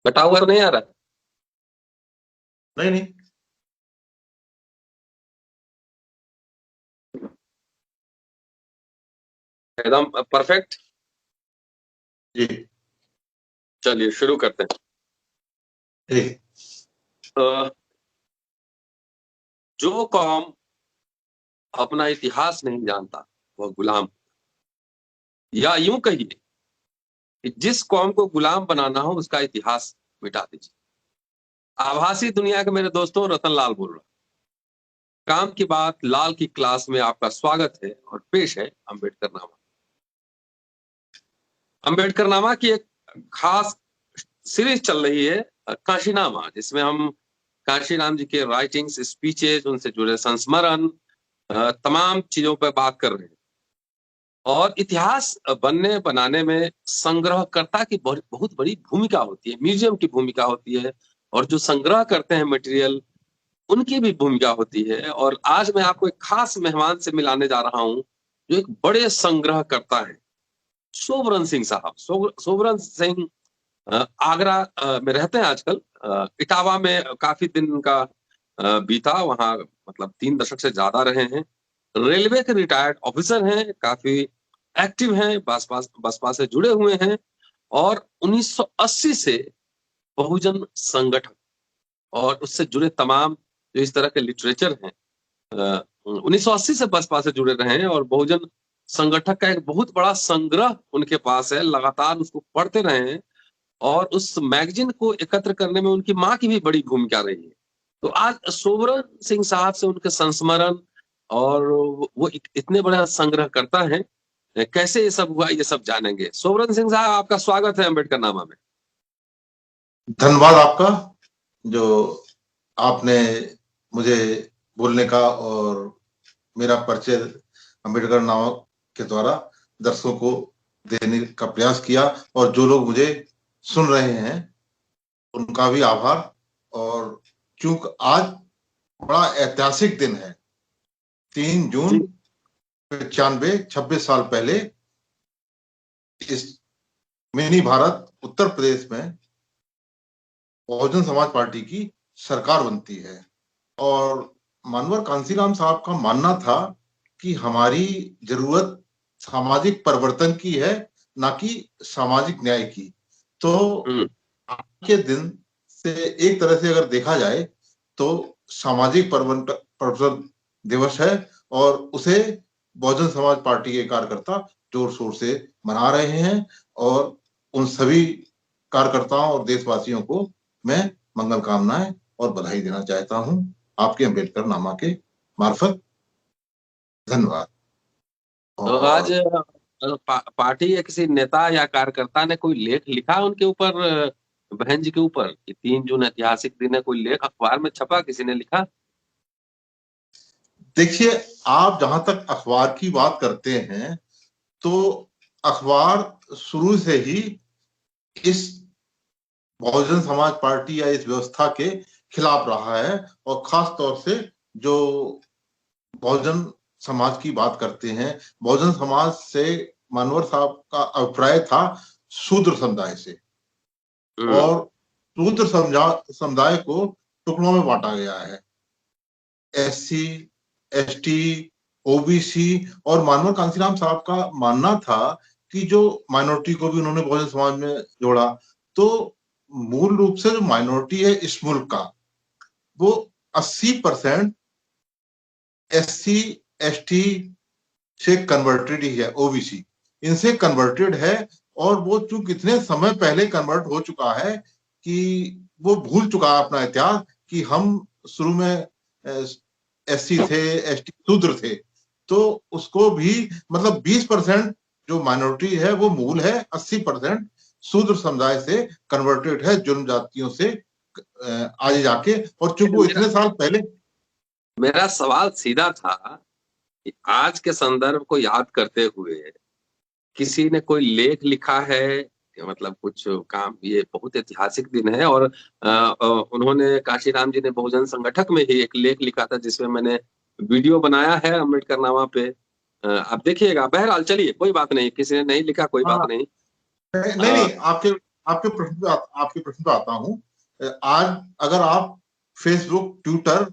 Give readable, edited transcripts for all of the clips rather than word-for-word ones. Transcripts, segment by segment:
कटा हुआ तो नहीं आ रहा? नहीं नहीं। एकदम परफेक्ट। जी। चलिए शुरू करते ठीक। हैं। जो कौम अपना इतिहास नहीं जानता वह गुलाम, या यूं कहिए कि जिस कौम को गुलाम बनाना हो उसका इतिहास मिटा दीजिए। आभासी दुनिया के मेरे दोस्तों, रतन लाल बोल रहा। काम की बात लाल की क्लास में आपका स्वागत है और पेश है अंबेडकर नामा। अंबेडकर नामा की एक खास सीरीज चल रही है, काशीनामा, जिसमें हम काशी राम जी के राइटिंग्स, स्पीचेज, उनसे जुड़े संस्मरण, तमाम चीजों पर बात कर रहे हैं। और इतिहास बनने बनाने में संग्रहकर्ता की बहुत बड़ी भूमिका होती है, म्यूजियम की भूमिका होती है, और जो संग्रह करते हैं मटेरियल, उनकी भी भूमिका होती है। और आज मैं आपको एक खास मेहमान से मिलाने जा रहा हूं, जो एक बड़े संग्रहकर्ता है, सोबरन सिंह साहब। सोबरन सिंह आगरा में रहते हैं आजकल। इटावा में काफी दिन उनका बीता, वहां मतलब 3 दशक से ज्यादा रहे हैं। रेलवे के रिटायर्ड ऑफिसर हैं, काफी एक्टिव हैं, बसपा बसपा से जुड़े हुए हैं। और 1980 से बहुजन संगठन और उससे जुड़े तमाम जो इस तरह के लिटरेचर हैं, 1980 से बसपा से जुड़े रहे हैं, और बहुजन संगठन का एक बहुत बड़ा संग्रह उनके पास है, लगातार उसको पढ़ते रहे हैं। और उस मैगजीन को एकत्र करने में उनकी माँ की भी बड़ी भूमिका रही है। तो आज सोबरन सिंह साहब से उनके संस्मरण, और वो इतने बड़ा संग्रह करता है, कैसे ये सब हुआ ये सब जानेंगे। सोबरन सिंह साहब, आपका स्वागत है अम्बेडकर नामा में। धन्यवाद आपका, जो आपने मुझे बोलने का और मेरा परिचय अंबेडकर नावक के द्वारा दर्शकों को देने का प्रयास किया। और जो लोग मुझे सुन रहे हैं उनका भी आभार। और चूंकि आज बड़ा ऐतिहासिक दिन है, 3 जून जी। 95, 26 साल पहले इस मिनी भारत उत्तर प्रदेश में बहुजन समाज पार्टी की सरकार बनती है। और मानवर कांसीराम साहब का मानना था कि हमारी जरूरत सामाजिक परिवर्तन की है, ना कि सामाजिक न्याय की। तो हम्म। आज के दिन से एक तरह से अगर देखा जाए तो सामाजिक परिवर्तन दिवस है, और उसे बहुजन समाज पार्टी के कार्यकर्ता जोर शोर से मना रहे हैं। और उन सभी कार्यकर्ताओं और देशवासियों को मैं मंगल कामनाएं और बधाई देना चाहता हूं आपके अंबेडकर नामा के मार्फत। धन्यवाद। तो आज और पार्टी या किसी नेता या कार्यकर्ता ने कोई लेख लिखा उनके ऊपर, बहन जी के ऊपर, कि 3 जून ऐतिहासिक दिन है? कोई लेख अखबार में छपा, किसी ने लिखा? देखिए, आप जहां तक अखबार की बात करते हैं तो अखबार शुरू से ही इस बहुजन समाज पार्टी या इस व्यवस्था के खिलाफ रहा है। और खास तौर से जो बहुजन समाज की बात करते हैं, बहुजन समाज से मानवर साहब का अभिप्राय था शूद्र समुदाय से। हम्म। और शूद्र समुदाय को टुकड़ों में बांटा गया है, एससी, एसटी, ओबीसी। और मानवर कांसीराम साहब का मानना था कि जो माइनॉरिटी को भी उन्होंने बहुजन समाज में जोड़ा, तो मूल रूप से जो माइनॉरिटी है इस मुल्क का, वो 80% एससी, एसटी से कन्वर्टेड ही है, ओबीसी इनसे कन्वर्टेड है। और वो चूंकि इतने समय पहले कन्वर्ट हो चुका है कि वो भूल चुका है अपना इतिहास, कि हम शुरू में एससी थे, एसटी शूद्र थे। तो उसको भी मतलब 20% जो माइनॉरिटी है वो मूल है, 80% शूद्र समुदाय से कन्वर्टेड है जुर्म जातियों से आगे जाके। और चूंकि वो मेरा इतने साल पहले। मेरा सवाल सीधा था कि आज के संदर्भ को याद करते हुए किसी ने कोई लेख लिखा है, मतलब कुछ काम, ये बहुत ऐतिहासिक दिन है। और उन्होंने, काशीराम जी ने बहुजन संगठक में ही एक लेख लिखा था, जिसमें मैंने वीडियो बनाया है अम्बेडकर नामा पे। आप देखिएगा। बहरहाल चलिए, कोई बात नहीं, किसी ने नहीं लिखा, कोई बात हाँ, नहीं। नहीं अ, नहीं, आपके आपके प्रश्न पे आता हूँ। आज अगर आप फेसबुक, ट्विटर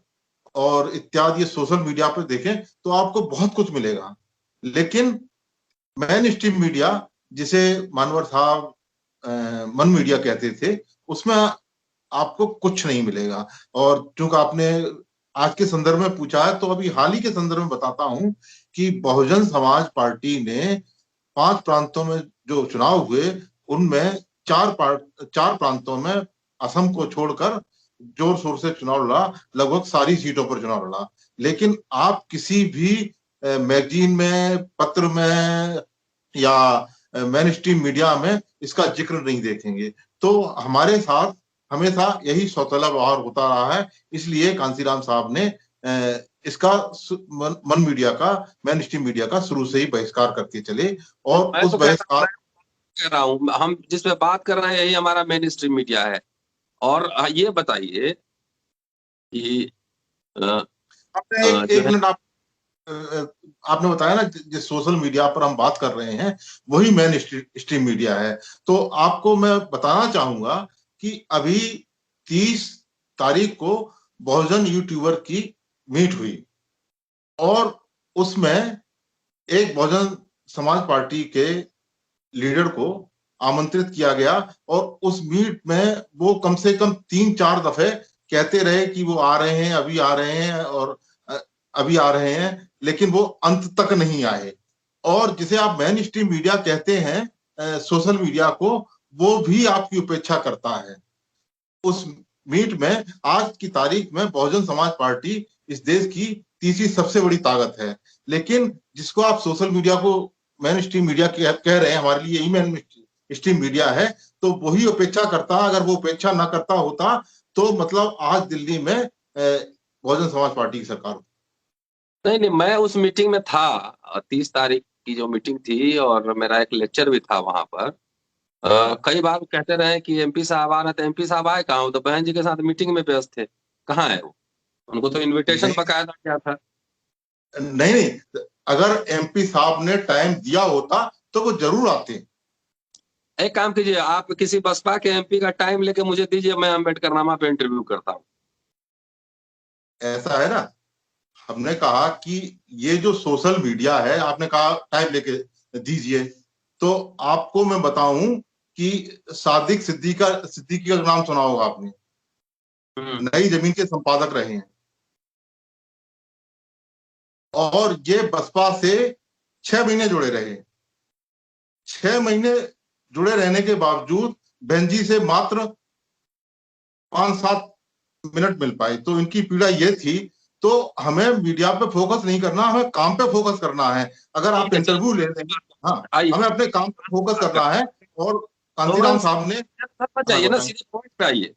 और इत्यादि सोशल मीडिया पर देखें तो आपको बहुत कुछ मिलेगा, लेकिन मेन स्ट्रीम मीडिया, जिसे मानवर साहब मन मीडिया कहते थे, उसमें आपको कुछ नहीं मिलेगा। और चूंकि आपने आज के संदर्भ में पूछा है, तो अभी हाल ही के संदर्भ में बताता हूं कि बहुजन समाज पार्टी ने 5 प्रांतों में जो चुनाव हुए, उनमें 4 प्रांतों में असम को छोड़कर जोर शोर से चुनाव लड़ा, लगभग सारी सीटों पर चुनाव लड़ा। लेकिन आप किसी भी मैगजीन में, पत्र में या मेन स्ट्रीम मीडिया में इसका जिक्र नहीं देखेंगे। तो हमारे साथ हमेशा यही सौतेला व्यवहार होता रहा है, इसलिए कांसीराम साहब ने इसका मन मीडिया का, मेन स्ट्रीम मीडिया का शुरू से ही बहिष्कार करके चले। और मैं उस तो बहिष्कार कह रहा हूँ, हम जिस पे बात कर रहे हैं यही हमारा मेन स्ट्रीम मीडिया है। और ये बताइए कि आपने जो एक है, मिनट आपने बताया ना, जिस सोशल मीडिया पर हम बात कर रहे हैं वही मेन स्ट्रीम मीडिया है। तो आपको मैं बताना चाहूंगा कि अभी 30 तारीख को बहुजन यूट्यूबर की मीट हुई, और उसमें एक बहुजन समाज पार्टी के लीडर को आमंत्रित किया गया, और उस मीट में वो कम से कम 3-4 दफे कहते रहे कि वो आ रहे हैं, अभी आ रहे हैं, और अभी आ रहे हैं, लेकिन वो अंत तक नहीं आए। और जिसे आप मेन स्ट्रीम मीडिया कहते हैं, सोशल मीडिया को, वो भी आपकी उपेक्षा करता है। उस मीट में आज की तारीख में बहुजन समाज पार्टी इस देश की तीसरी सबसे बड़ी ताकत है, लेकिन जिसको आप सोशल मीडिया को मेन स्ट्रीम मीडिया कह रहे हैं, हमारे लिए यही मेन स्ट्रीम मीडिया है, तो वही उपेक्षा करता। अगर वो उपेक्षा ना करता होता तो मतलब आज दिल्ली में बहुजन समाज पार्टी की सरकार होती। नहीं नहीं, मैं उस मीटिंग में था, 30 तारीख की जो मीटिंग थी, और मेरा एक लेक्चर भी था वहां पर। कई बार कहते रहे कि एमपी साहब आ रहे थे, एमपी साहब आए कहाँ? वो तो बहन जी के साथ मीटिंग में व्यस्त थे। कहाँ है वो? उनको तो इनविटेशन नहीं बकायदा किया था। नहीं नहीं, अगर एमपी साहब ने टाइम दिया होता तो वो जरूर आते। एक काम कीजिए, आप किसी बसपा के एमपी का टाइम लेके मुझे दीजिए, मैं अम्बेडकर नामा पे इंटरव्यू करता हूँ। ऐसा है ना, हमने कहा कि ये जो सोशल मीडिया है, आपने कहा टाइम लेके दीजिए, तो आपको मैं बताऊं कि सिद्दीकी का नाम सुना होगा आपने, नई जमीन के संपादक रहे हैं, और ये बसपा से 6 महीने जुड़े रहे। 6 महीने जुड़े रहने के बावजूद बेंजी से मात्र 5-7 मिनट मिल पाए। तो इनकी पीड़ा ये थी। तो हमें मीडिया पे फोकस नहीं करना, हमें काम पे फोकस करना है। अगर आप ठीक है, इंटरव्यू ले चलिए रहे हैं, हाँ, आइए, हमें अपने काम पे फोकस बात करना करते है। और हैं। तो कांसीराम साहब ने, मत हाँ जाइए ना, बताएं। सीधे पॉइंट पे आइए।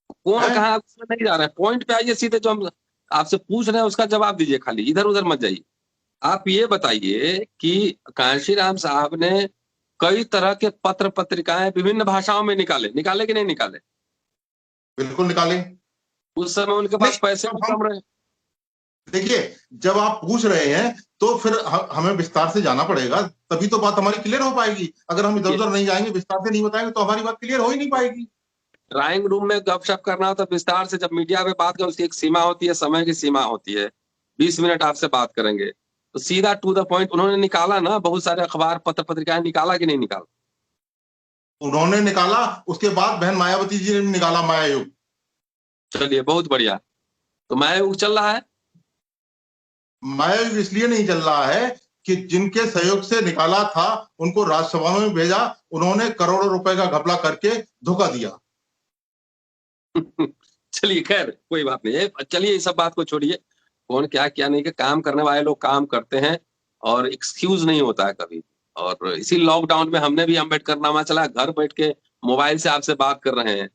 कौन है, कहाँ उसमें नहीं जा रहा है, पॉइंट पे आइए सीधे। जो हम आपसे पूछ रहे हैं उसका जवाब दीजिए, खाली इधर उधर मत जाइए। आप ये बताइए कि कांशीराम साहब ने कई तरह के पत्र पत्रिकाएं विभिन्न भाषाओं में निकाले, निकाले कि नहीं निकाले? बिल्कुल निकाले। उस समय उनके नहीं, पास पैसे जब भी हम कम रहे। देखिए, जब आप पूछ रहे हैं तो फिर हमें विस्तार से जाना पड़ेगा, तभी तो बात हमारी क्लियर हो पाएगी। अगर हम इधर ये उधर नहीं जाएंगे, विस्तार से नहीं बताएंगे, तो हमारी बात क्लियर हो ही नहीं पाएगी। ड्राइंग रूम में गपशप करना हो तो विस्तार से, जब मीडिया पे बात करें उसकी एक सीमा होती है, समय की सीमा होती है। 20 मिनट आपसे बात करेंगे तो सीधा टू द पॉइंट। उन्होंने निकाला ना, बहुत सारे अखबार पत्र पत्रिकाएं निकाला कि नहीं निकाला? उन्होंने निकाला, उसके बाद बहन मायावती जी ने भी निकाला माया युग। चलिए, बहुत बढ़िया। तो मैं चल रहा है। माया युग इसलिए नहीं चल रहा है कि जिनके सहयोग से निकाला था उनको राज्यसभा में भेजा, उन्होंने करोड़ों रुपए का घपला करके धोखा दिया। चलिए, खैर कोई बात नहीं है। चलिए, इस सब बात को छोड़िए। कौन क्या क्या नहीं, के काम करने वाले लोग काम करते हैं, और एक्सक्यूज नहीं होता है कभी। और इसी लॉकडाउन में हमने भी अम्बेडकर नामा चला, घर बैठ के मोबाइल से आपसे बात कर रहे हैं।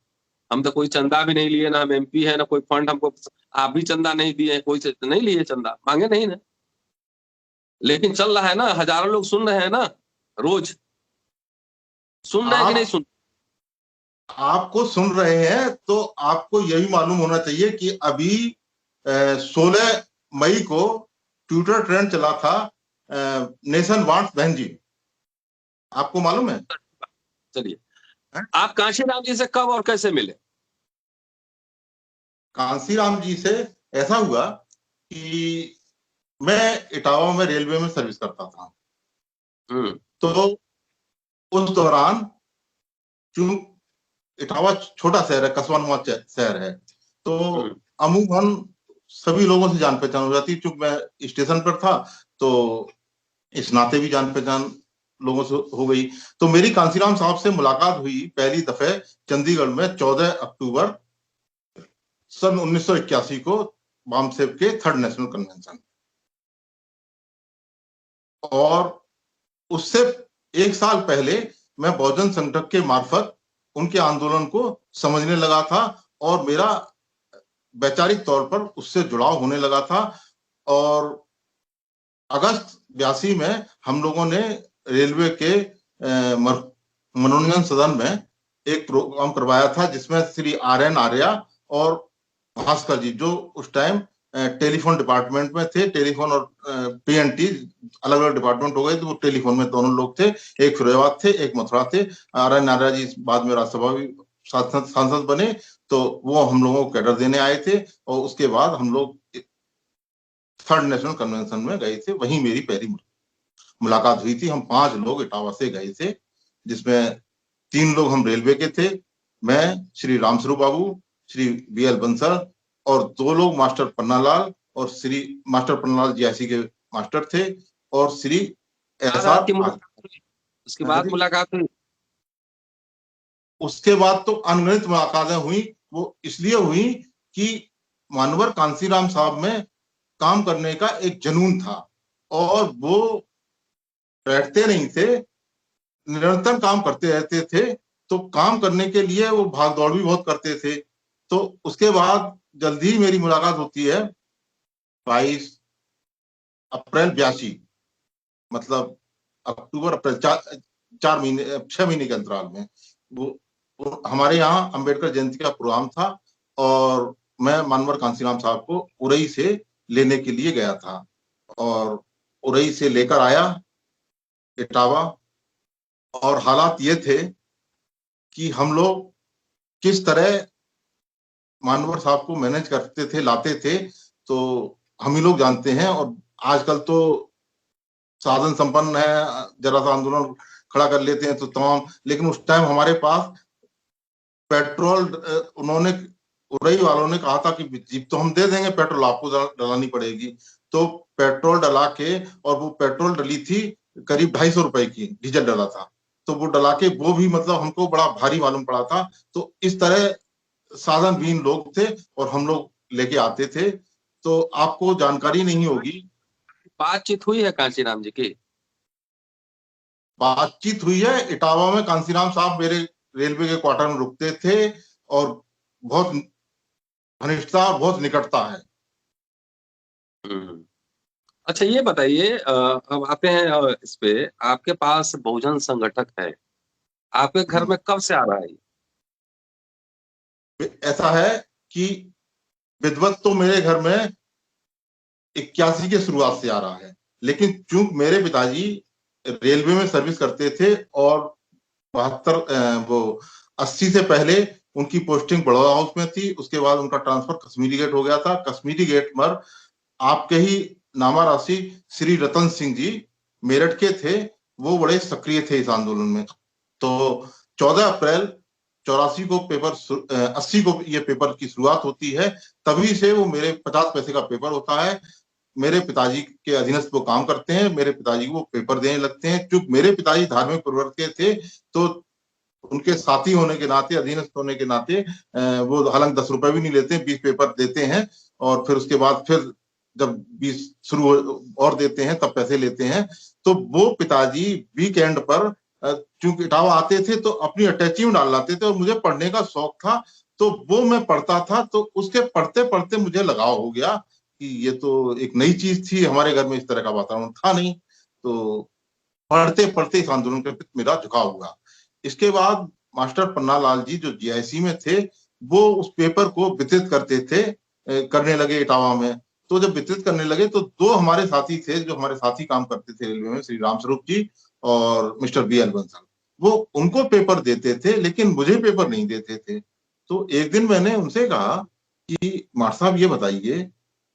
हम तो कोई चंदा भी नहीं लिए, ना हम एमपी है, ना कोई फंड हमको। आप भी चंदा नहीं दिए, कोई नहीं लिए, चंदा मांगे नहीं ना। लेकिन चल रहा है ना, हजारों लोग सुन रहे हैं ना, रोज सुन रहे हैं कि नहीं आप सुन? आपको सुन रहे हैं तो आपको यही मालूम होना चाहिए कि अभी 16 मई को ट्विटर ट्रेंड चला था, नेशन वांट्स बहन जी। आपको मालूम है? चलिए, आप कांशीराम जी से कब और कैसे मिले? कांसीराम जी से ऐसा हुआ कि मैं इटावा में रेलवे में सर्विस करता था। तो उस दौरान, चूंकि इटावा छोटा शहर है, कस्बा नुमा शहर है, तो अमूमन सभी लोगों से जान पहचान हो जाती। चूंकि मैं स्टेशन पर था तो इस नाते भी जान पहचान लोगों से हो गई। तो मेरी कांसीराम साहब से मुलाकात हुई पहली दफे चंडीगढ़ में 14 अक्टूबर सन 1981 को, बामसेब के थर्ड नेशनल कन्वेंशन। और उससे एक साल पहले मैं बहुजन संगठन के मार्फत उनके आंदोलन को समझने लगा था और मेरा वैचारिक तौर पर उससे जुड़ाव होने लगा था। और अगस्त 82 में हम लोगों ने रेलवे के मनोरंजन सदन में एक प्रोग्राम करवाया था, जिसमें श्री RN आर्या और भास्कर जी, जो उस टाइम टेलीफोन डिपार्टमेंट में थे, टेलीफोन और PNT अलग अलग डिपार्टमेंट हो गए, तो वो टेलीफोन में दोनों लोग थे, एक फिरोजाबाद थे, एक मथुरा थे। RN आर्या जी बाद में राज्यसभा भी सांसद बने, तो वो हम लोगों को कैडर देने आए थे। और उसके बाद हम लोग थर्ड नेशनल कन्वेंशन में गए थे, वहीं मेरी पहली मुलाकात हुई थी। हम 5 लोग इटावा से गए थे, जिसमें 3 लोग हम रेलवे के थे, मैं, श्री रामस्वरूप बाबू, श्री BL बंसल, और 2 लोग मास्टर पन्नालाल और श्री मास्टर पन्नालाल GIC के मास्टर थे, और श्री SR। उसके बाद मुलाकात हुई? उसके बाद तो अनगिनत मुलाकातें हुई। वो इसलिए हुई कि मानवर कांसीराम साहब में काम करने का एक जुनून था, और वो बैठते नहीं थे, निरंतर काम करते रहते थे। तो काम करने के लिए वो भाग दौड़ भी बहुत करते थे। तो उसके बाद जल्दी ही मेरी मुलाकात होती है 22 अप्रैल 82, मतलब अक्टूबर अप्रैल, 6 महीने के अंतराल में। वो हमारे यहाँ अंबेडकर जयंती का प्रोग्राम था, और मैं मानवर कांसीराम साहब को उरई से लेने के लिए गया था, और उरई से लेकर आया इटावा। और हालात ये थे कि हम लोग किस तरह मानवर साहब को मैनेज करते थे, लाते थे, तो हम ही लोग जानते हैं। और आजकल तो साधन संपन्न है, जरा सा आंदोलन खड़ा कर लेते हैं तो तमाम। लेकिन उस टाइम हमारे पास पेट्रोल, उन्होंने, उरई वालों ने कहा था कि जीप तो हम दे देंगे, पेट्रोल आपको डलानी पड़ेगी। तो पेट्रोल डला के, और वो पेट्रोल डली थी करीब 250 रुपए की, डीजल डला था, तो वो डला के वो भी मतलब हमको बड़ा भारी मालूम पड़ा था। तो इस तरह साधनहीन लोग थे, और हम लोग लेके आते थे। तो आपको जानकारी नहीं होगी, बातचीत हुई है कांशीराम जी की? बातचीत हुई है। इटावा में कांसीराम साहब मेरे रेलवे के क्वार्टर में रुकते थे, और बहुत घनिष्ठता और बहुत निकटता है। अच्छा, ये बताइए, अब आते हैं इस पे, आपके पास बहुजन संगठक है, आपके घर में कब से आ रहा है? ऐसा है कि विधिवत तो मेरे घर में 81 के शुरुआत से आ रहा है, लेकिन चूंकि मेरे पिताजी रेलवे में सर्विस करते थे, और 80 से पहले उनकी पोस्टिंग बड़ौदा हाउस में थी, उसके बाद उनका ट्रांसफर कश्मीरी गेट हो गया था। कश्मीरी गेट पर आपके ही नामा राशि श्री रतन सिंह जी मेरठ के थे, वो बड़े सक्रिय थे इस आंदोलन में। तो 14 अप्रैल 84 को पेपर 80 को ये पेपर की शुरुआत होती है, तभी से वो मेरे 50 पैसे का पेपर होता है। मेरे पिताजी के अधीनस्थ वो काम करते हैं, मेरे पिताजी को पेपर देने लगते हैं। चूंकि मेरे पिताजी धार्मिक प्रवृत्ति के थे, तो उनके साथी होने के नाते, अधीनस्थ होने के नाते, वो हालांकि 10 रुपए भी नहीं लेते, 20 पेपर देते हैं, और फिर उसके बाद फिर जब 20 शुरू और देते हैं तब पैसे लेते हैं। तो वो पिताजी वीकेंड पर चूंकि इटावा आते थे तो अपनी अटैची में डाल लाते थे, और मुझे पढ़ने का शौक था, तो वो मैं पढ़ता था। तो उसके पढ़ते पढ़ते मुझे लगाव हो गया कि ये तो एक नई चीज थी, हमारे घर में इस तरह का वातावरण था नहीं। तो पढ़ते पढ़ते इस आंदोलन के प्रति मेरा झुकाव हुआ। इसके बाद मास्टर पन्नालाल जी जो GIC में थे, वो उस पेपर को वितरित करते थे, करने लगे इटावा में। तो जब वितरित करने लगे तो 2 हमारे साथी थे, जो हमारे साथी काम करते थे रेलवे में, श्री रामस्वरूप जी और मिस्टर BL बंसल। वो उनको पेपर देते थे लेकिन मुझे पेपर नहीं देते थे। तो एक दिन मैंने उनसे कहा कि मार साहब ये बताइए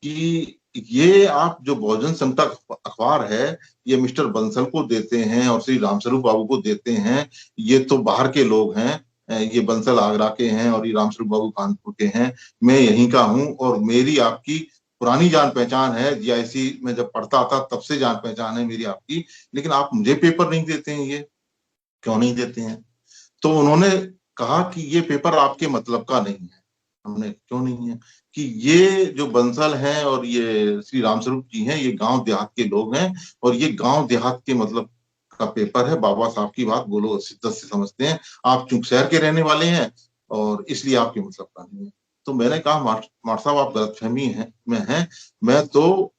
कि ये आप जो बहुजन समता अखबार है, ये मिस्टर बंसल को देते हैं और श्री रामस्वरूप बाबू को देते हैं, ये तो बाहर के लोग हैं, ये बंसल आगरा के हैं और ये रामस्वरूप बाबू कानपुर के हैं, मैं यहीं का हूं और मेरी आपकी पुरानी जान पहचान है, जीआईसी में जब पढ़ता था तब से जान पहचान है मेरी आपकी, लेकिन आप मुझे पेपर नहीं देते हैं, ये क्यों नहीं देते हैं? तो उन्होंने कहा कि ये पेपर आपके मतलब का नहीं है। हमने क्यों नहीं है? कि ये जो बंसल हैं और ये श्री रामस्वरूप जी हैं, ये गांव देहात के लोग हैं और ये गांव देहात के मतलब का पेपर है, बाबा साहब की बात वो लोग शिद्दत से समझते हैं, आप चूंकि शहर के रहने वाले हैं और इसलिए आपके मतलब का नहीं है। तो मैंने कहा मार साहब आप गलतफहमी में हैं, मैं तो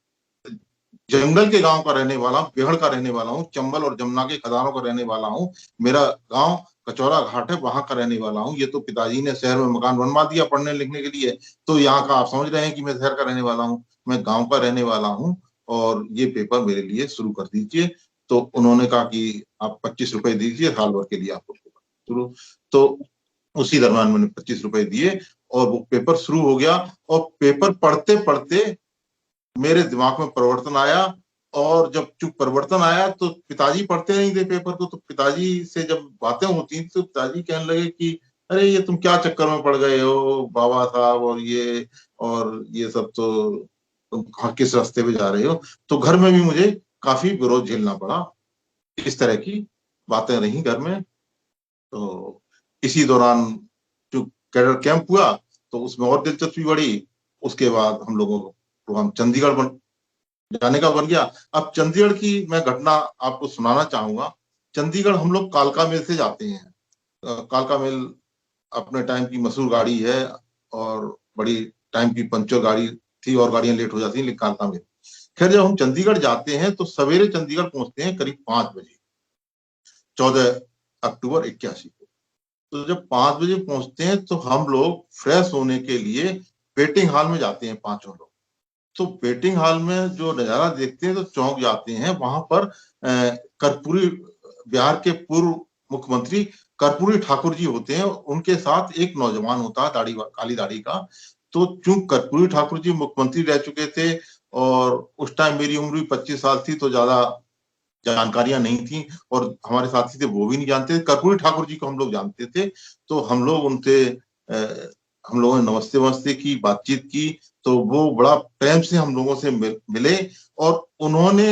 जंगल के गांव का रहने वाला हूँ, पेड़ का रहने वाला हूँ, चंबल और जमुना के खदानों का रहने वाला हूँ, मेरा गांव कचौरा घाट है, वहां का रहने वाला हूँ। ये तो पिताजी ने शहर में मकान बनवा दिया पढ़ने लिखने के लिए, तो यहाँ का आप समझ रहे हैं कि मैं शहर का रहने वाला हूँ, मैं गांव का रहने वाला हूँ और ये पेपर मेरे लिए शुरू कर दीजिए। तो उन्होंने कहा कि आप 25 रुपए दीजिए, साल भर के लिए आपको पेपर शुरू। तो उसी दरम्यान मैंने 25 रुपए दिए और वो पेपर शुरू हो गया और पेपर पढ़ते पढ़ते मेरे दिमाग में परिवर्तन आया। और जब चूंकि परिवर्तन आया तो पिताजी पढ़ते नहीं थे पेपर को, तो पिताजी से जब बातें होती थी तो पिताजी कहने लगे कि अरे ये तुम क्या चक्कर में पड़ गए हो बाबा साहब, और ये सब तो तुम किस रास्ते पे जा रहे हो। तो घर में भी मुझे काफी विरोध झेलना पड़ा, इस तरह की बातें रही घर में। तो इसी दौरान जो कैडर कैंप हुआ तो उसमें और दिलचस्पी बढ़ी। उसके बाद हम लोगों को प्रोग्राम चंडीगढ़ जाने का बन गया। अब चंडीगढ़ की मैं घटना आपको सुनाना चाहूंगा। चंडीगढ़ हम लोग कालका मेल से जाते हैं। कालका मेल अपने टाइम की मशहूर गाड़ी है और बड़ी टाइम की पंचर गाड़ी थी और गाड़ियां लेट हो जाती हैं, लेकिन कालका मेल। खैर जब हम चंडीगढ़ जाते हैं तो सवेरे चंडीगढ़ पहुंचते हैं करीब 5 बजे, 14 अक्टूबर 81 को। तो जब 5 बजे पहुंचते हैं तो हम लोग फ्रेश होने के लिए वेटिंग हॉल में जाते हैं, पांचों लोग। तो वेटिंग हॉल में जो नजारा देखते हैं तो चौंक जाते हैं। वहां पर कर्पूरी, बिहार के पूर्व मुख्यमंत्री कर्पूरी ठाकुर जी होते हैं, उनके साथ एक नौजवान होता है दाढ़ी, काली दाढ़ी का। तो चूंकि कर्पूरी ठाकुर जी मुख्यमंत्री रह चुके थे और उस टाइम मेरी उम्र भी 25 साल थी, तो ज्यादा जानकारियां नहीं थी और हमारे साथी थे वो भी नहीं जानते थे। कर्पूरी ठाकुर जी को हम लोग जानते थे। तो हम लोग उनसे हम लोगों ने नमस्ते वमस्ते की, बातचीत की। तो वो बड़ा प्रेम से हम लोगों से मिले और उन्होंने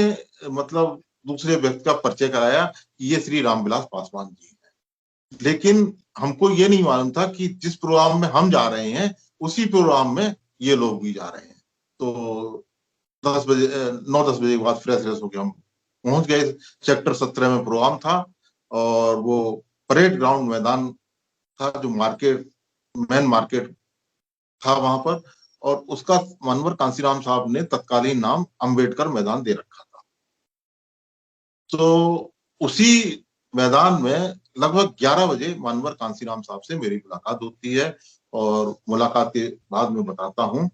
मतलब दूसरे व्यक्ति का परिचय कराया कि ये श्री रामविलास पासवान जी हैं। लेकिन हमको ये नहीं मालूम था कि जिस प्रोग्राम में हम जा रहे हैं उसी प्रोग्राम में ये लोग भी जा रहे हैं। तो 10 बजे 9-10 बजे के बाद फ्रेश फ्रेश होकर हम पहुंच गए। सेक्टर 17 में प्रोग्राम था और वो परेड ग्राउंड मैदान था, जो मार्केट, मेन मार्केट था वहां पर। और उसका मानवर कांसीराम साहब ने तत्कालीन नाम अंबेडकर मैदान दे रखा था। तो उसी मैदान में लगभग 11 बजे मानवर कांसीराम साहब से मेरी मुलाकात होती है। और मुलाकात के बाद में बताता हूँ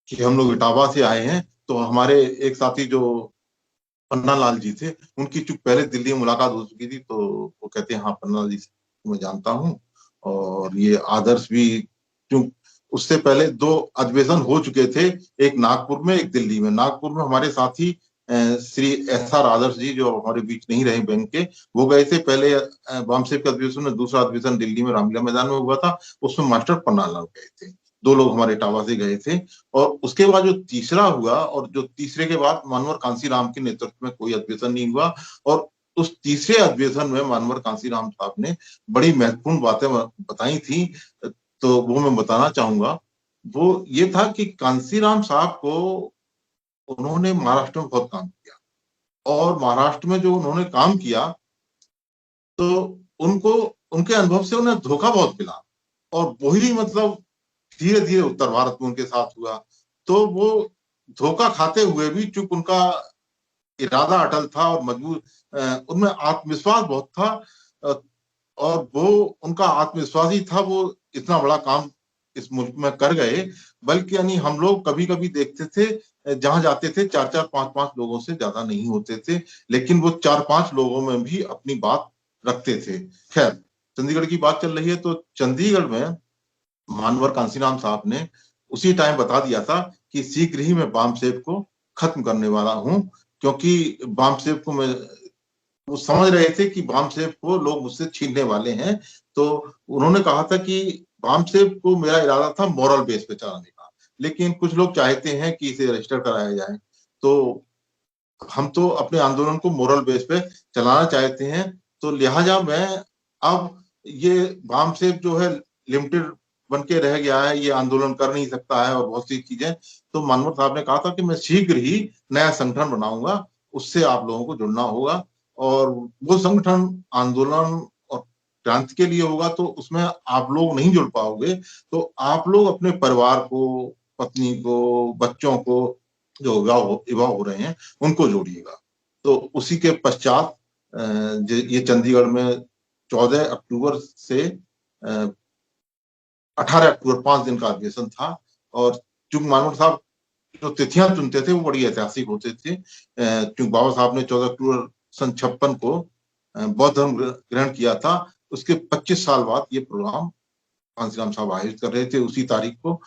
कि हम लोग इटावा से आए हैं। तो हमारे एक साथी जो पन्ना लाल जी थे, उनकी चूंकि पहले दिल्ली में मुलाकात हो चुकी थी, तो वो कहते हैं हाँ पन्ना लाल जी मैं जानता हूँ। और ये आदर्श भी, क्यों उससे पहले 2 अधिवेशन हो चुके थे, एक नागपुर में एक दिल्ली में। नागपुर में हमारे साथी श्री एस.आर. आदर्श जी जो हमारे बीच नहीं रहे बैंक के, वो गए थे पहले वामसेफ के अधिवेशन में। दूसरा अधिवेशन दिल्ली में रामलीला मैदान में हुआ था, उसमें मास्टर पन्ना लाल गए थे। 2 लोग हमारे इटावा से गए थे। और उसके बाद जो तीसरा हुआ, और जो तीसरे के बाद मानवर कांसीराम के नेतृत्व में कोई अधिवेशन नहीं हुआ। और उस तीसरे अधिवेशन में मानवर कांसीराम साहब ने बड़ी महत्वपूर्ण बातें बताई थी, तो वो मैं बताना चाहूंगा। वो ये था कि कांसीराम साहब को उन्होंने महाराष्ट्र में बहुत काम किया और महाराष्ट्र में जो उन्होंने काम किया तो उनको, उनके अनुभव से उन्हें धोखा बहुत मिला। और वही मतलब धीरे धीरे उत्तर भारत में उनके साथ हुआ। तो वो धोखा खाते हुए भी चूंकि उनका इरादा अटल था और मजबूत, उनमें आत्मविश्वास बहुत था। और वो उनका आत्मविश्वास ही था, वो इतना बड़ा काम इस मुल्क में कर गए। बल्कि यानी हम लोग कभी कभी देखते थे जहां जाते थे 4-4 5-5 लोगों से ज्यादा नहीं होते थे, लेकिन वो 4-5 लोगों में भी अपनी बात रखते थे। खैर, चंडीगढ़ की बात चल रही है तो चंडीगढ़ में मानवर कांसीराम साहब ने उसी टाइम बता दिया था कि शीघ्र ही मैं बामसेफ को खत्म करने वाला हूं, क्योंकि बामसेफ को मैं, वो समझ रहे थे कि बामसेफ को लोग मुझसे छीनने वाले हैं। तो उन्होंने कहा था कि बामसेफ को मेरा इरादा था मॉरल बेस पे चलाने का, लेकिन कुछ लोग चाहते हैं कि इसे रजिस्टर कराया जाए। तो हम तो अपने आंदोलन को मोरल बेस पे चलाना चाहते हैं, तो लिहाजा मैं अब ये बामसेफ जो है लिमिटेड बन के रह गया है, ये आंदोलन कर नहीं सकता है और बहुत सी चीजें। तो मानवर साहब ने कहा था कि मैं शीघ्र ही नया संगठन बनाऊंगा, उससे आप लोगों को जुड़ना होगा, और वो संगठन आंदोलन और क्रांति के लिए होगा, तो उसमें आप लोग नहीं जुड़ पाओगे, तो आप लोग अपने परिवार को, पत्नी को, बच्चों को, जो विवाह हो रहे हैं, उनको जोड़िएगा। तो उसी के पश्चात ये चंडीगढ़ में 14 अक्टूबर से 18 अक्टूबर 5 दिन का अधिवेशन था। और चूंकि मानव साहब जो तिथियां चुनते थे वो बड़ी ऐतिहासिक होते थे, क्योंकि बाबा साहब ने 14 अक्टूबर सन 56 को बौद्ध धर्म ग्रहण किया था, उसके 25 साल बाद ये प्रोग्राम कांसीराम साहब आयोजित कर रहे थे उसी तारीख को।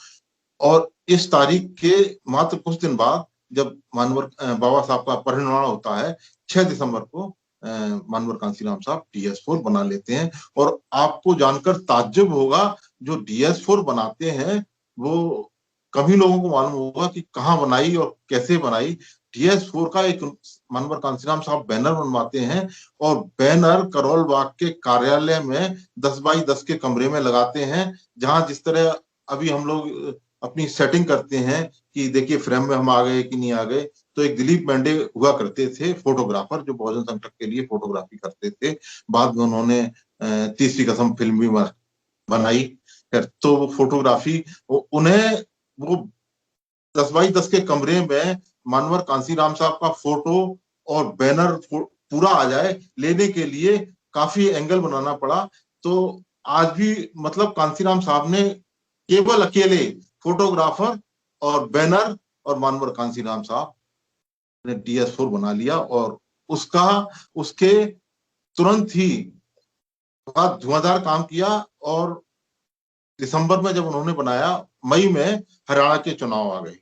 और इस तारीख के मात्र कुछ दिन बाद जब मानवर बाबा साहब का परिनिर्वाण होता है, 6 दिसंबर को मानवर कांसीराम साहब DS4 बना लेते हैं। और आपको जानकर ताज्जुब होगा, जो DS4 बनाते हैं वो कभी लोगों को मालूम होगा कि कहाँ बनाई और कैसे बनाई। DS4 का एक मानवर कांसीराम साहब बैनर बनवाते हैं, और बैनर करोल बाग के कार्यालय में 10x10 के कमरे में लगाते हैं, जहां जिस तरह अभी हम लोग अपनी सेटिंग करते हैं कि देखिए फ्रेम में हम आ गए कि नहीं आ गए। तो एक दिलीप मेंढे हुआ करते थे फोटोग्राफर, जो बहुजन संकट के लिए फोटोग्राफी करते थे। बाद में उन्होंने तीसरी कसम फिल्म भी बनाई। तो वो फोटोग्राफी उन्हें वो 10x10 के कमरे में मानवर कांसीराम साहब का फोटो और बैनर पूरा आ जाए, लेने के लिए काफी एंगल बनाना पड़ा। तो आज भी मतलब कांसीराम साहब ने केवल अकेले फोटोग्राफर और बैनर और मानवर कांसीराम साहब ने DS4 बना लिया, और उसका उसके तुरंत ही बाद धुआंधार काम किया। और दिसंबर में जब उन्होंने बनाया, मई में हरियाणा के चुनाव आ गए।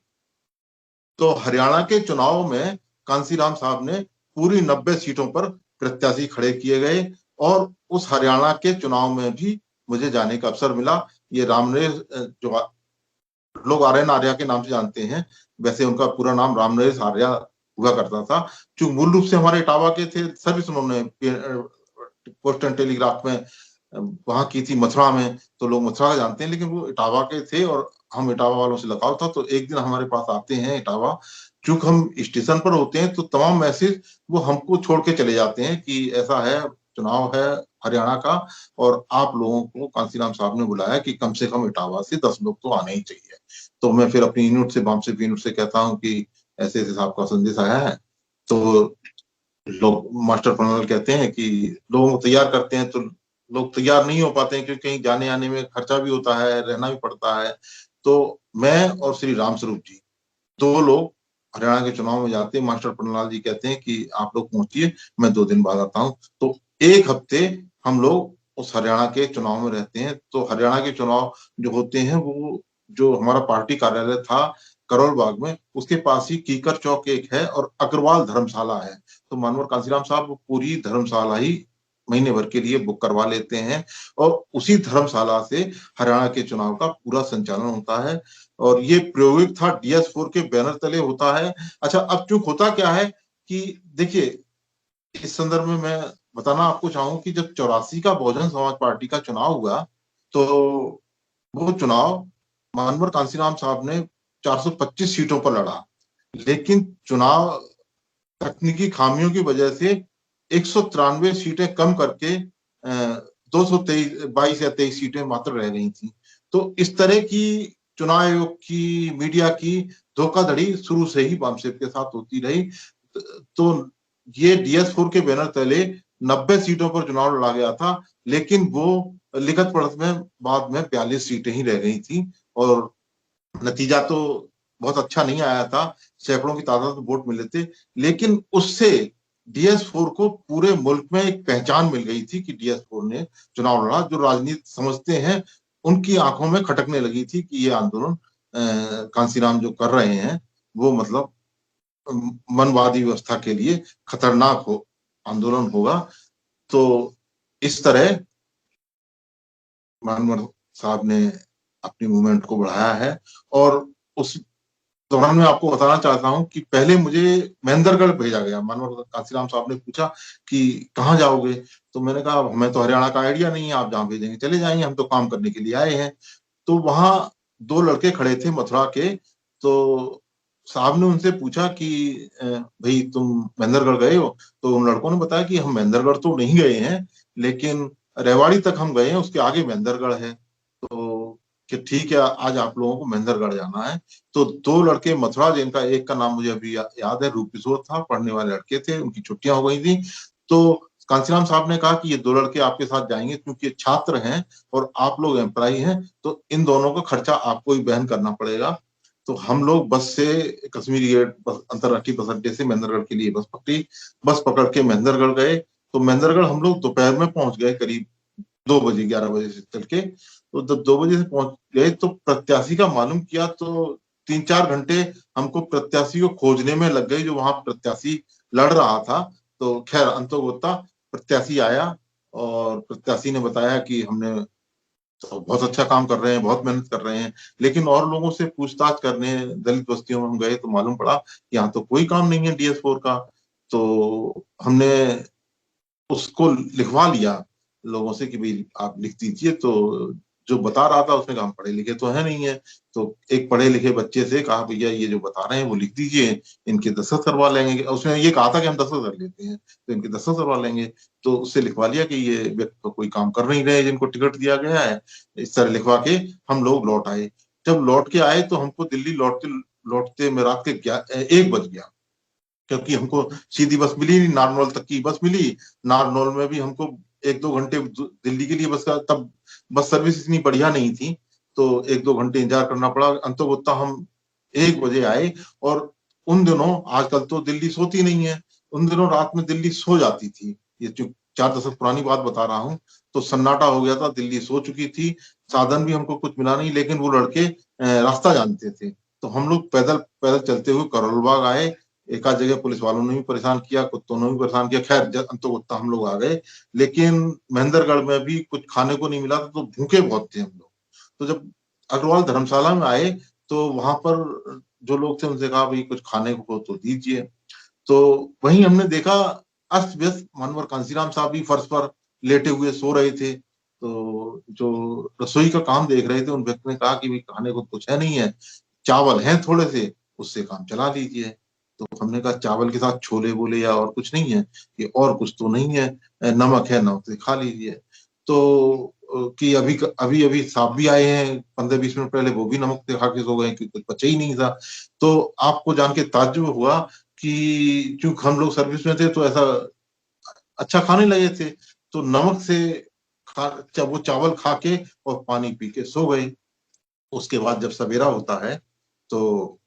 तो हरियाणा के चुनाव में कांसीराम साहब ने पूरी 90 सीटों पर प्रत्याशी खड़े किए गए, और उस हरियाणा के चुनाव में भी मुझे जाने का अवसर मिला। ये रामनरेश, जो लोग आर्यन आर्या के नाम से जानते हैं, वैसे उनका पूरा नाम रामनरेश आर्या हुआ करता था। जो मूल रूप से हमारे इटावा के थे, सर्विस उन्होंने पोस्ट एंड टेलीग्राफ में वहां की थी, मथुरा में, तो लोग मथुरा का जानते हैं, लेकिन वो इटावा के थे और हम इटावा वालों से लगाव था। तो एक दिन हमारे पास आते हैं इटावा, चूंकि हम स्टेशन पर होते हैं तो तमाम मैसेज वो हमको छोड़ के चले जाते हैं कि ऐसा है, चुनाव है हरियाणा का, और आप लोगों को कांसीराम साहब ने बुलाया कि कम से कम इटावा से 10 लोग तो आने ही चाहिए। तो मैं फिर अपनी यूनिट से, बामसेफ यूनिट से कहता हूँ कि ऐसे ऐसे साहब का संदेश आया है। तो लोग, मास्टर कर्नल कहते हैं कि लोगों को तैयार करते हैं, तो लोग तैयार नहीं हो पाते हैं क्योंकि कहीं जाने आने में खर्चा भी होता है, रहना भी पड़ता है। तो मैं और श्री राम स्वरूप जी, दो लोग हरियाणा के चुनाव में जाते हैं। मास्टर पन्नालाल जी कहते हैं कि आप लोग पहुंचिए, मैं 2 दिन बाद आता हूँ। तो एक हफ्ते हम लोग उस हरियाणा के चुनाव में रहते हैं। तो हरियाणा के चुनाव जो होते हैं, वो जो हमारा पार्टी कार्यालय था करोल बाग में, उसके पास ही कीकर चौक एक है और अग्रवाल धर्मशाला है। तो मानवर कांसीराम साहब पूरी धर्मशाला ही महीने भर के लिए बुक करवा लेते हैं, और उसी धर्मशाला से हरियाणा के चुनाव का पूरा संचालन होता है। और ये प्रायोगिक था, DS4 के बैनर तले होता है। अच्छा, अब चूक होता क्या है कि देखिए, इस संदर्भ में मैं बताना आपको चाहूँ कि जब 84 का बहुजन समाज पार्टी का चुनाव हुआ, तो वो चुनाव मानवर कांसीराम साहब ने 425 सीटों पर लड़ा, लेकिन चुनाव तकनीकी खामियों की वजह से 193 सीटें कम करके 222 या 23 सीटें मात्र रह गई थी। तो इस तरह की चुनाव आयोग की, मीडिया की धोखाधड़ी शुरू से ही बामसेफ के साथ होती रही। तो ये DS4 के बैनर तले 90 सीटों पर चुनाव लड़ा गया था, लेकिन वो लिखत पढ़त में बाद में 42 सीटें ही रह गई थी, और नतीजा तो बहुत अच्छा नहीं आया था, सैकड़ों की तादाद में वोट मिले थे। लेकिन उससे DS4 को पूरे मुल्क में एक पहचान मिल गई थी कि DS4 ने चुनाव लड़ा। जो राजनीति समझते हैं उनकी आंखों में खटकने लगी थी कि ये आंदोलन कांसीराम जो कर रहे हैं वो मतलब मनवादी व्यवस्था के लिए खतरनाक आंदोलन होगा। तो इस तरह मनमोहन साहब ने अपनी मूवमेंट को बढ़ाया है। और उस दौरान मैं आपको बताना चाहता हूं कि पहले मुझे महेंद्रगढ़ भेजा गया। मनमोहन कांसीराम साहब ने पूछा कि कहाँ जाओगे, तो मैंने कहा हमें तो हरियाणा का आइडिया नहीं है, आप जहाँ भेजेंगे चले जाएंगे, हम तो काम करने के लिए आए हैं। तो वहां दो लड़के खड़े थे मथुरा के, तो साहब ने उनसे पूछा कि भाई तुम महेंद्रगढ़ गए हो? तो उन लड़कों ने बताया कि हम महेंद्रगढ़ तो नहीं गए हैं, लेकिन रेवाड़ी तक हम गए हैं, उसके आगे महेंद्रगढ़ है। तो कि ठीक है, आज आप लोगों को महेंद्रगढ़ जाना है। तो दो लड़के मथुरा, जिनका एक का नाम मुझे अभी याद है, रूपकिशोर था, पढ़ने वाले लड़के थे, उनकी छुट्टियां हो गई थी। तो कांसीराम साहब ने कहा कि ये दो लड़के आपके साथ जाएंगे क्योंकि ये छात्र हैं और आप लोग एम्प्लॉई हैं, तो इन दोनों का खर्चा आपको ही वहन करना पड़ेगा। तो हम लोग बस से कश्मीरी गेट अंतरराष्ट्रीय बस अड्डे से महेंद्रगढ़ के लिए बस पकड़ी। बस पकड़ के महेंद्रगढ़ गए। तो महेंद्रगढ़ हम लोग दोपहर में पहुंच गए, करीब 2 बजे, 11 बजे से चल के। तो जब 2 बजे से पहुंच गए तो प्रत्याशी का मालूम किया तो 3-4 घंटे हमको प्रत्याशी को खोजने में लग गए जो वहां प्रत्याशी लड़ रहा था। तो खैर अंतोगत्वा प्रत्याशी आया और प्रत्याशी ने बताया कि हमने तो बहुत अच्छा काम कर रहे हैं, बहुत मेहनत कर रहे हैं। लेकिन और लोगों से पूछताछ करने दलित बस्तियों में हम गए तो मालूम पड़ा कि यहाँ तो कोई काम नहीं है DS4 का। तो हमने उसको लिखवा लिया लोगों से कि भाई आप लिख दीजिए। तो जो बता रहा था उसने कहा हम पढ़े लिखे तो है नहीं है। तो एक पढ़े लिखे बच्चे से कहा भैया ये जो बता रहे हैं वो लिख दीजिए, इनके दस्तखत करवा लेंगे। उसने ये कहा था कि हम दस्तखत कर लेते हैं, तो इनके दस्तखत करवा लेंगे। तो उससे लिखवा लिया कि ये व्यक्ति तो कोई काम कर नहीं रहे जिनको टिकट दिया गया है। इस तरह लिखवा के हम लोग लौट आए। जब लौट के आए तो हमको दिल्ली लौटते लौटते में रात के 1 बज गया, क्योंकि हमको सीधी बस मिली नहीं, नारनौल तक की बस मिली। नारनौल में भी हमको 1-2 घंटे दिल्ली के लिए बस का, तब बस सर्विस इतनी बढ़िया नहीं थी, तो 1-2 घंटे इंतजार करना पड़ा। अंततः हम 1 बजे आए। और उन दिनों, आजकल तो दिल्ली सोती नहीं है, उन दिनों रात में दिल्ली सो जाती थी। ये जो 4 दशक पुरानी बात बता रहा हूँ। तो सन्नाटा हो गया था, दिल्ली सो चुकी थी। साधन भी हमको कुछ मिला नहीं, लेकिन वो लड़के रास्ता जानते थे। तो हम लोग पैदल पैदल चलते हुए करोल बाग आए। एक आध जगह पुलिस वालों ने भी परेशान किया, कुत्तों ने भी परेशान किया। खैर अंततः हम लोग आ गए। लेकिन महेंद्रगढ़ में भी कुछ खाने को नहीं मिला था, तो भूखे बहुत थे हम लोग। तो जब अग्रवाल धर्मशाला में आए तो वहां पर जो लोग थे उनसे कहा भाई कुछ खाने को तो दीजिए। तो वहीं हमने देखा अस्त व्यस्त मनवर कांसीराम साहब भी फर्श पर लेटे हुए सो रहे थे। तो जो रसोई का काम देख रहे थे उन व्यक्ति ने कहा कि भाई खाने को कुछ है नहीं है, चावल हैं थोड़े से, उससे काम चला लीजिए। तो हमने कहा चावल के साथ छोले बोले या और कुछ नहीं है? ये और कुछ तो नहीं है, नमक है, नमक से खा लीजिए। तो कि अभी अभी अभी साहब भी आए हैं 15-20 मिनट पहले, वो भी नमक से खा के सो गए कि कुछ बचा ही नहीं था। तो आपको जान के ताज्जुब हुआ कि चूंकि हम लोग सर्विस में थे तो ऐसा अच्छा खाने लगे थे, तो नमक से वो चावल खा के और पानी पी के सो गए। उसके बाद जब सवेरा होता है तो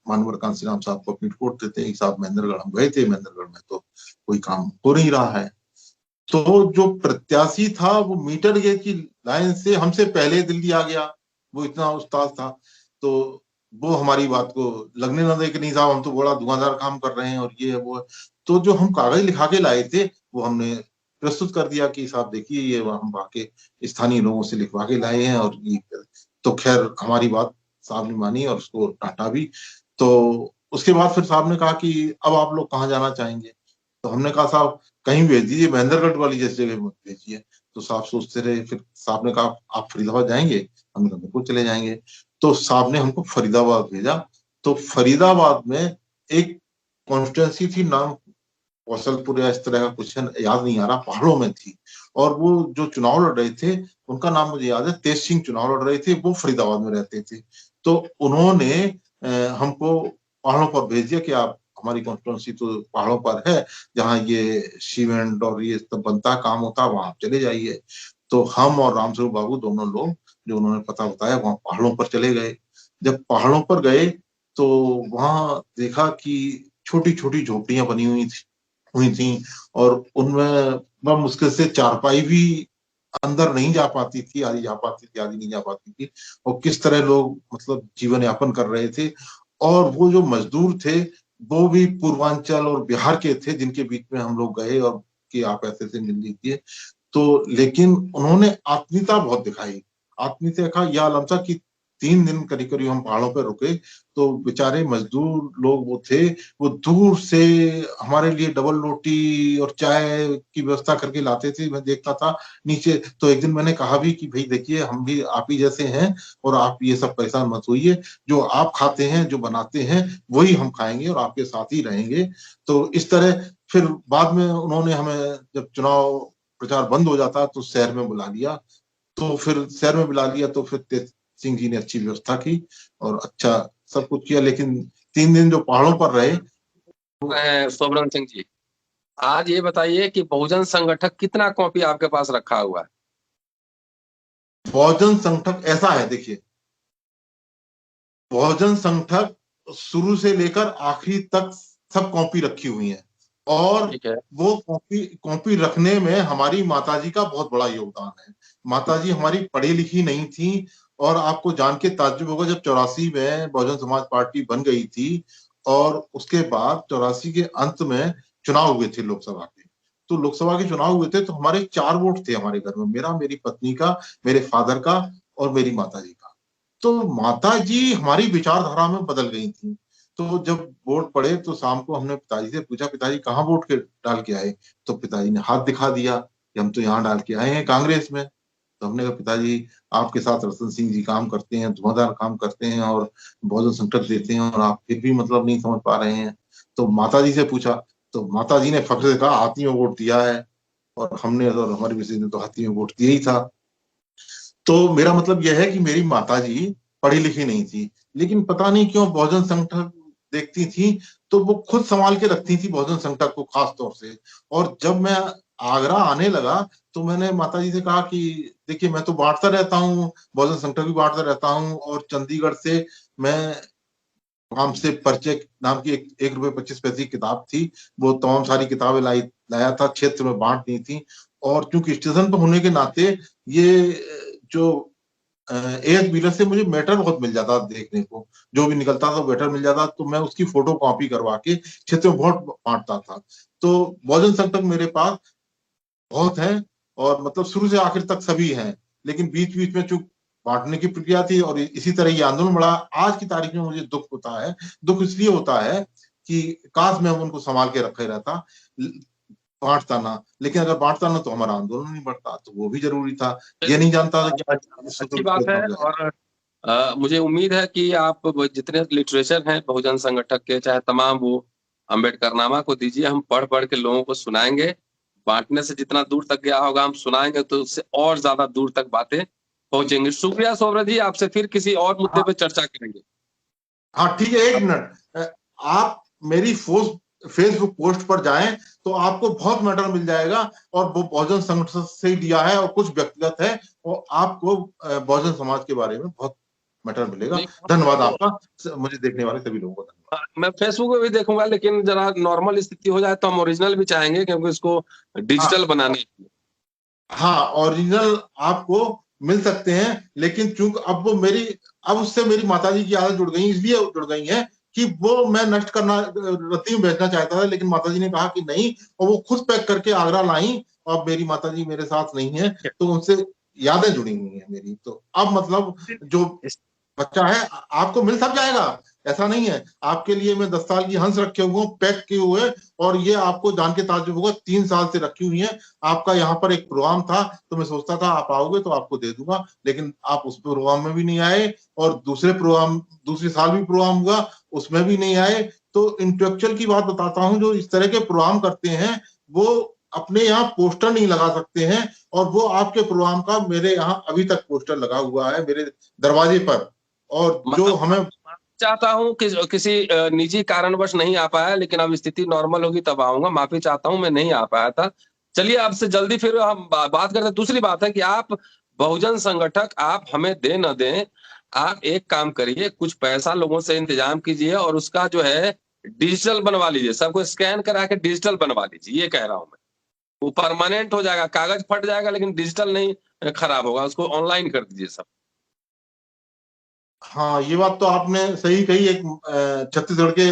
मानवर कांसीराम साहब को अपनी रिपोर्ट देते हैं कि साहब महेंद्रगढ़ हम गए थे, महेंद्रगढ़ में तो कोई काम हो नहीं रहा है। तो जो प्रत्याशी था वो मीटर गेज की लाइन से हमसे पहले दिल्ली आ गया, वो इतना उस्ताद था। तो वो हमारी बात को लगने ना दे कि नहीं साहब हम तो बड़ा धुआंधार काम कर रहे हैं और ये है वो है। तो जो हम कागज लिखा के लाए थे वो हमने प्रस्तुत कर दिया कि साहब देखिए ये हम वहाँ के स्थानीय लोगों से लिखवा के लाए हैं और ये। तो खैर हमारी बात साहब ने मानी और उसको डांटा भी। तो उसके बाद फिर साहब ने कहा कि अब आप लोग कहाँ जाना चाहेंगे? तो हमने कहा साहब कहीं भेज दीजिए, महेंद्रगढ़ वाली जैसी जगह मत भेजिए। तो साहब सोचते रहे, फिर साहब ने कहा आप फरीदाबाद जाएंगे? हमने कहा बिल्कुल चले जाएंगे। तो साहब ने हमको फरीदाबाद भेजा। तो फरीदाबाद में एक कॉन्स्टिट्यूंसी थी, नाम कौशलपुर या इस तरह का कुछ है, याद नहीं आ रहा, पहाड़ों में थी। और वो जो चुनाव लड़ रहे थे उनका नाम मुझे याद है, तेज सिंह चुनाव लड़ रहे थे, वो फरीदाबाद में रहते थे। तो उन्होंने हमको पहाड़ों पर भेज दिया कि आप, हमारी कॉन्स्टिट्यूंसी तो पहाड़ों पर है, जहाँ ये सीमेंट और ये सब बनता काम होता है, वहां आप चले जाइए। तो हम और रामस्वरूप बाबू दोनों लोग, जो उन्होंने पता बताया, वहां पहाड़ों पर चले गए। जब पहाड़ों पर गए तो वहां देखा कि छोटी छोटी झोपड़ियां बनी हुई थी। हुई थी, और उनमें बड़ा मुश्किल से चारपाई भी अंदर नहीं जा पाती थी, आधी जा पाती थी, आधी नहीं जा पाती थी, और किस तरह लोग मतलब जीवन यापन कर रहे थे। और वो जो मजदूर थे वो भी पूर्वांचल और बिहार के थे, जिनके बीच में हम लोग गए और कि आप ऐसे से मिल लीजिए। तो लेकिन उन्होंने आत्मीयता बहुत दिखाई, आत्मीयता का यह आलम था कि 3 दिन करीब करीब हम पहाड़ों पर रुके, तो बेचारे मजदूर लोग वो थे, वो दूर से हमारे लिए डबल रोटी और चाय की व्यवस्था करके लाते थे। मैं देखता था नीचे, तो एक दिन मैंने कहा भी कि भाई देखिए, हम भी आप ही जैसे हैं, और आप ये सब परेशान मत होइए, जो आप खाते हैं, जो बनाते हैं, वही हम खाएंगे और आपके साथ ही रहेंगे। तो इस तरह फिर बाद में उन्होंने हमें, जब चुनाव प्रचार बंद हो जाता तो शहर में बुला लिया, तो फिर शहर में बुला लिया, तो फिर तेज सिंह जी ने अच्छी व्यवस्था की और अच्छा सब कुछ किया। लेकिन 3 दिन जो पहाड़ों पर रहे, सोबरन सिंह जी, आज ये बताइए कि बहुजन संगठक कितना कॉपी आपके पास रखा हुआ है? बहुजन संगठक ऐसा है, देखिए, बहुजन संगठक शुरू से लेकर आखिरी तक सब कॉपी रखी हुई है, और ठीक है। वो कॉपी कॉपी रखने में हमारी माताजी का बहुत बड़ा योगदान है। माताजी हमारी पढ़ी लिखी नहीं थी, और आपको जान के ताज्जुब होगा, जब 84 में बहुजन समाज पार्टी बन गई थी, और उसके बाद 84 के अंत में चुनाव हुए थे लोकसभा के, तो लोकसभा के चुनाव हुए थे, तो हमारे 4 वोट थे हमारे घर में, मेरा, मेरी पत्नी का, मेरे फादर का और मेरी माताजी का। तो माता जी हमारी विचारधारा में बदल गई थी। तो जब वोट पड़े तो शाम को हमने पिताजी से पूछा, पिताजी कहाँ वोट के डाल के आए? तो पिताजी ने हाथ दिखा दिया कि हम तो यहाँ डाल के आए हैं कांग्रेस में। तो हमने कहा, पिताजी आपके साथ रतन सिंह जी काम करते हैं, धुआंधार काम करते हैं और बहुजन संकट देते हैं, और आप फिर भी मतलब नहीं समझ पा रहे हैं। तो माता जी से पूछा, तो माता जी ने फख्र से कहा, हाथी में वोट दिया है। और हमने और हमारी मिसेज ने तो हाथी में वोट दिया ही था। तो मेरा मतलब यह है कि मेरी माताजी पढ़ी लिखी नहीं थी, लेकिन पता नहीं क्यों बहुजन संगठन देखती थी तो वो खुद संभाल के रखती थी बहुजन संगठन को, खास तौर से। और जब मैं आगरा आने लगा तो मैंने माताजी से कहा कि देखिए, मैं तो बांटता रहता हूँ, बहुजन संगठन भी बांटता रहता हूँ, और चंडीगढ़ से मैं नाम से परिचय नाम की एक रुपए 25 पैसे की किताब थी, वो तमाम सारी किताबें लाया था, क्षेत्र में बांट दी थी। और क्योंकि स्टेशन पर होने के नाते ये जो एएस व्हीलर से मुझे मैटर बहुत मिल जाता था देखने को, जो भी निकलता था मैटर मिल जाता, तो मैं उसकी फोटो कॉपी करवा के क्षेत्र में बहुत बांटता था। तो बहुजन संगठन मेरे पास बहुत है, और मतलब शुरू से आखिर तक सभी हैं, लेकिन बीच बीच में चूंकि बांटने की प्रक्रिया थी और इसी तरह ये आंदोलन बढ़ा। आज की तारीख में मुझे दुख होता है, दुख इसलिए होता है कि काश मैं उनको संभाल के रखे रहता, बांटता ना, लेकिन अगर बांटता ना तो हमारा आंदोलन नहीं बढ़ता, तो वो भी जरूरी था। ये नहीं जानता था कि अच्छी बात है। और मुझे उम्मीद है कि आप जितने लिटरेचर हैं बहुजन संगठक के, चाहे तमाम वो अम्बेडकरनामा को दीजिए, हम पढ़ पढ़ के लोगों को सुनाएंगे। बांटने से जितना दूर तक गया होगा हम सुनाएंगे तो उससे और ज्यादा दूर तक बातें पहुंचेंगी। शुक्रिया सोमराज जी, आपसे फिर किसी और मुद्दे हाँ, पे चर्चा करेंगे। हाँ ठीक है, एक मिनट, आप मेरी फेसबुक पोस्ट पर जाएं तो आपको बहुत मैटर मिल जाएगा, और वो बहुजन संगठन से ही लिया है और कुछ व्यक्तिगत है, और आपको बहुजन समाज के बारे में बहुत मैटर मिलेगा। नहीं, धन्यवाद आपका, मुझे देखने वाले सभी लोगों को धन्यवाद। मैं फेसबुक पे भी देखूंगा, लेकिन जरा नॉर्मल स्थिति हो जाए तो हम ओरिजिनल भी चाहेंगे, क्योंकि इसको हाँ, डिजिटल बनाने। हाँ, ओरिजिनल आपको मिल सकते हैं, लेकिन चूंकि अब उससे मेरी माताजी की आदत जुड़ गई, इसलिए जुड़ गई है कि वो मैं नष्ट करना, रत्ती में बेचना चाहता था, लेकिन माताजी ने कहा कि नहीं, और वो खुद पैक करके आगरा लाई। और मेरी माताजी मेरे साथ नहीं है, तो उनसे यादें जुड़ी हुई हैं मेरी। तो अब मतलब जो बच्चा है, आपको मिल सब जाएगा, ऐसा नहीं है। आपके लिए मैं 10 साल की हंस रखे हुए हूँ, पैक किए हुए, और ये आपको जान के ताज्जुब होगा, 3 साल से रखी हुई है। आपका यहाँ पर एक प्रोग्राम था, तो मैं सोचता था आप आओगे तो आपको दे दूंगा, लेकिन आप उस प्रोग्राम में भी नहीं आए, और दूसरे साल भी प्रोग्राम हुआ, उसमें भी नहीं आए। तो इंटेलेक्चुअल की बात बताता हूँ, जो इस तरह के प्रोग्राम करते हैं वो अपने यहाँ पोस्टर नहीं लगा सकते हैं, और वो आपके प्रोग्राम का मेरे यहाँ अभी तक पोस्टर लगा हुआ है मेरे दरवाजे पर। और जो हमें चाहता हूँ कि किसी निजी कारणवश नहीं आ पाया, लेकिन अब स्थिति नॉर्मल होगी तब आऊंगा। माफी चाहता हूँ, मैं नहीं आ पाया था। चलिए, आपसे जल्दी फिर हम बात करते हैं। दूसरी बात है कि आप बहुजन संगठक, आप हमें दे न दें, आप एक काम करिए, कुछ पैसा लोगों से इंतजाम कीजिए और उसका जो है डिजिटल बनवा लीजिए, सबको स्कैन करा के डिजिटल बनवा लीजिए, ये कह रहा हूं मैं। वो परमानेंट हो जाएगा, कागज फट जाएगा लेकिन डिजिटल नहीं खराब होगा, उसको ऑनलाइन कर दीजिए सब। हाँ, ये बात तो आपने सही कही। एक छत्तीसगढ़ के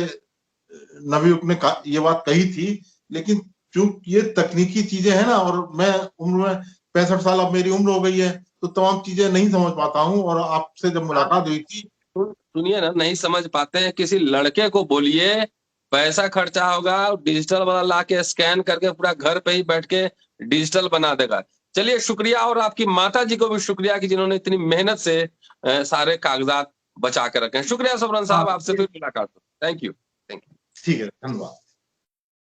नवयुवक ने ये बात कही थी, लेकिन चूंकि ये तकनीकी चीजें हैं ना, और मैं उम्र में 65 साल अब मेरी उम्र हो गई है, तो तमाम चीजें नहीं समझ पाता हूँ। और आपसे जब मुलाकात हुई थी, सुनिए ना, नहीं समझ पाते हैं, किसी लड़के को बोलिए, पैसा खर्चा होगा, डिजिटल वाला ला के स्कैन करके पूरा घर पे ही बैठ के डिजिटल बना देगा। चलिए शुक्रिया, और आपकी माता जी को भी शुक्रिया कि जिन्होंने इतनी मेहनत से सारे कागजात बचा के रखे हैं। शुक्रिया सुब्रन हाँ, साहब, आपसे फिर मुलाकात हो। Thank you. ठीक है, धन्यवाद।